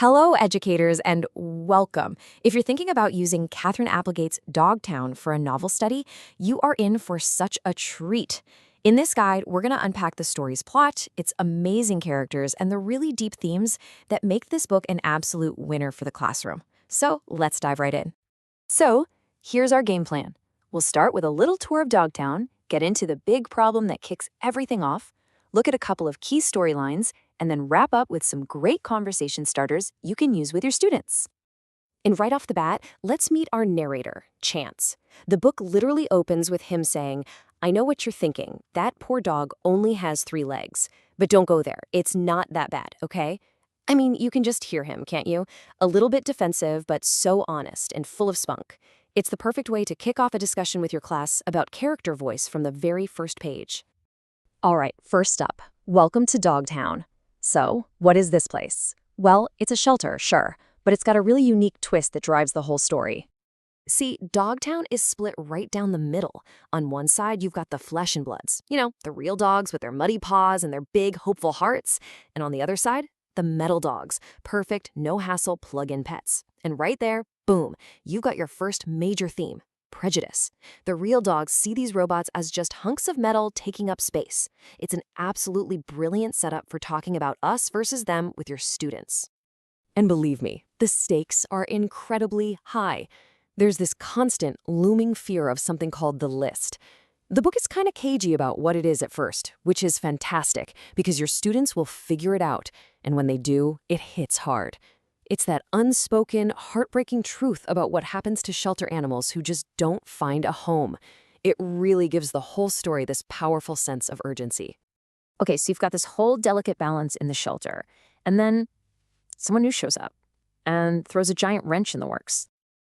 Hello, educators, and welcome. If you're thinking about using Katherine Applegate's Dogtown for a novel study, you are in for such a treat. In this guide, we're going to unpack the story's plot, its amazing characters, and the really deep themes that make this book an absolute winner for the classroom. So let's dive right in. So here's our game plan. We'll start with a little tour of Dogtown, get into the big problem that kicks everything off, look at a couple of key storylines, and then wrap up with some great conversation starters you can use with your students. And right off the bat, let's meet our narrator, Chance. The book literally opens with him saying, "I know what you're thinking. That poor dog only has 3 legs. But don't go there. It's not that bad, okay?" I mean, you can just hear him, can't you? A little bit defensive, but so honest and full of spunk. It's the perfect way to kick off a discussion with your class about character voice from the very first page. All right, first up, welcome to Dogtown. So, what is this place? Well, it's a shelter, sure, but it's got a really unique twist that drives the whole story. See, Dogtown is split right down the middle. On one side, you've got the flesh and bloods, the real dogs with their muddy paws and their big, hopeful hearts. And on the other side, the metal dogs, perfect, no-hassle plug-in pets. And right there, boom, you've got your first major theme. Prejudice. The real dogs see these robots as just hunks of metal taking up space. It's an absolutely brilliant setup for talking about us versus them with your students. And believe me, the stakes are incredibly high. There's this constant, looming fear of something called the list. The book is kind of cagey about what it is at first, which is fantastic because your students will figure it out, and when they do, it hits hard. It's that unspoken, heartbreaking truth about what happens to shelter animals who just don't find a home. It really gives the whole story this powerful sense of urgency. Okay, so you've got this whole delicate balance in the shelter, and then someone new shows up and throws a giant wrench in the works.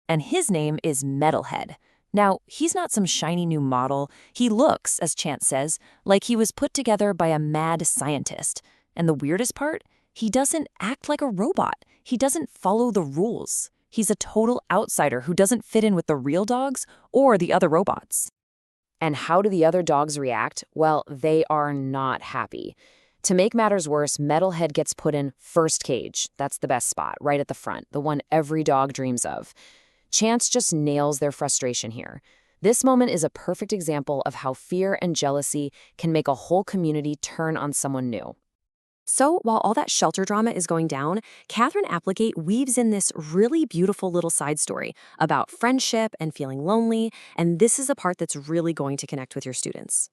And his name is Metalhead. Now, he's not some shiny new model. He looks, as Chance says, like he was put together by a mad scientist. And the weirdest part? He doesn't act like a robot. He doesn't follow the rules. He's a total outsider who doesn't fit in with the real dogs or the other robots. And how do the other dogs react? Well, they are not happy. To make matters worse, Metalhead gets put in first cage. That's the best spot, right at the front, the one every dog dreams of. Chance just nails their frustration here. This moment is a perfect example of how fear and jealousy can make a whole community turn on someone new. So while all that shelter drama is going down, Katherine Applegate weaves in this really beautiful little side story about friendship and feeling lonely, and this is a part that's really going to connect with your students.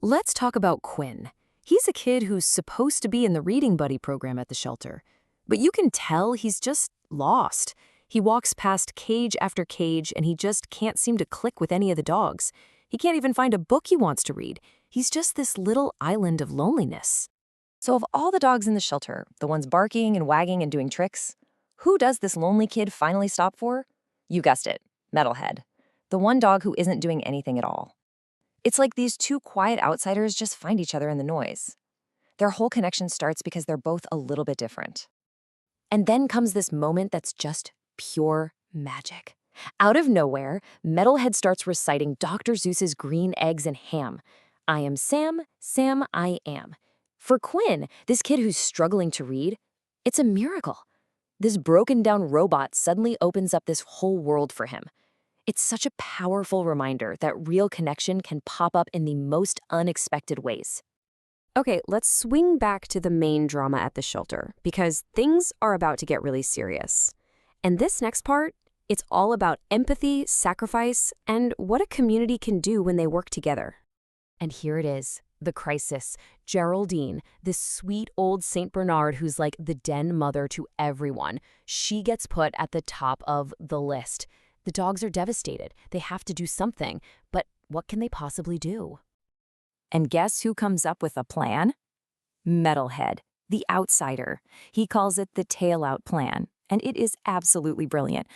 Let's talk about Quinn. He's a kid who's supposed to be in the Reading Buddy program at the shelter, but you can tell he's just lost. He walks past cage after cage, and he just can't seem to click with any of the dogs. He can't even find a book he wants to read. He's just this little island of loneliness. So of all the dogs in the shelter, the ones barking and wagging and doing tricks, who does this lonely kid finally stop for? You guessed it, Metalhead. The one dog who isn't doing anything at all. It's like these two quiet outsiders just find each other in the noise. Their whole connection starts because they're both a little bit different. And then comes this moment that's just pure magic. Out of nowhere, Metalhead starts reciting Dr. Seuss's Green Eggs and Ham. I am Sam, Sam I am. For Quinn, this kid who's struggling to read, it's a miracle. This broken-down robot suddenly opens up this whole world for him. It's such a powerful reminder that real connection can pop up in the most unexpected ways. Okay, let's swing back to the main drama at the shelter, because things are about to get really serious. And this next part, it's all about empathy, sacrifice, and what a community can do when they work together. And here it is. The crisis. Geraldine, this sweet old St. Bernard who's like the den mother to everyone. She gets put at the top of the list. The dogs are devastated. They have to do something. But what can they possibly do? And guess who comes up with a plan? Metalhead, the outsider. He calls it the tail-out plan, and it is absolutely brilliant.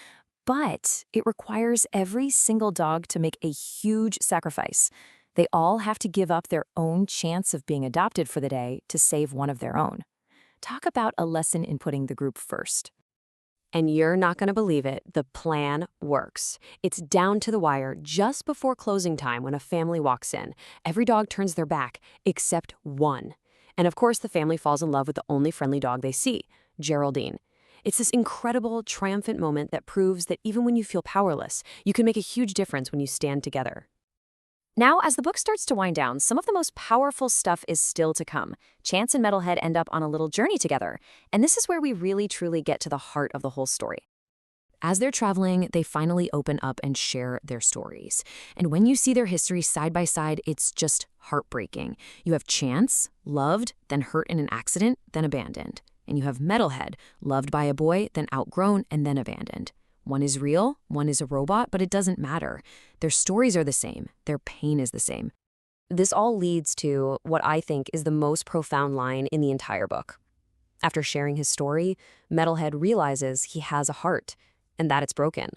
But it requires every single dog to make a huge sacrifice. They all have to give up their own chance of being adopted for the day to save one of their own. Talk about a lesson in putting the group first. And you're not going to believe it, the plan works. It's down to the wire just before closing time when a family walks in. Every dog turns their back, except one. And of course, the family falls in love with the only friendly dog they see, Geraldine. It's this incredible, triumphant moment that proves that even when you feel powerless, you can make a huge difference when you stand together. Now, as the book starts to wind down, some of the most powerful stuff is still to come. Chance and Metalhead end up on a little journey together, and this is where we really truly get to the heart of the whole story. As they're traveling, they finally open up and share their stories. And when you see their history side by side, it's just heartbreaking. You have Chance, loved, then hurt in an accident, then abandoned. And you have Metalhead, loved by a boy, then outgrown, and then abandoned. One is real, one is a robot, but it doesn't matter. Their stories are the same. Their pain is the same. This all leads to what I think is the most profound line in the entire book. After sharing his story, Metalhead realizes he has a heart, and that it's broken.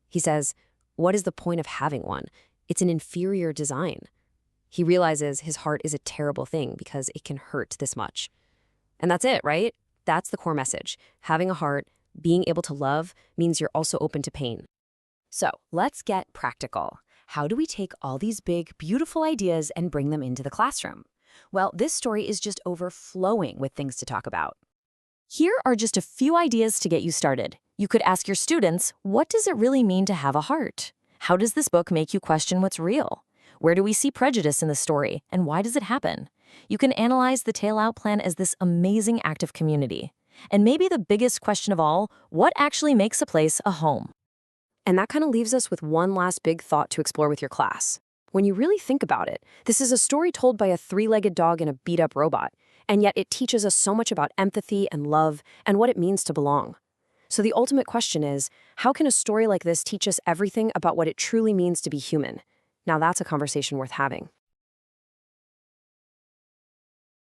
He says, "What is the point of having one? It's an inferior design." He realizes his heart is a terrible thing because it can hurt this much. And that's it, right? That's the core message. Having a heart, being able to love, means you're also open to pain. So let's get practical. How do we take all these big, beautiful ideas and bring them into the classroom? Well, this story is just overflowing with things to talk about. Here are just a few ideas to get you started. You could ask your students, what does it really mean to have a heart? How does this book make you question what's real? Where do we see prejudice in the story, and why does it happen? You can analyze the Tale Out plan as this amazing act of community. And maybe the biggest question of all, what actually makes a place a home? And that kind of leaves us with one last big thought to explore with your class. When you really think about it, this is a story told by a three-legged dog and a beat-up robot, and yet it teaches us so much about empathy and love and what it means to belong. So the ultimate question is, how can a story like this teach us everything about what it truly means to be human? Now that's a conversation worth having.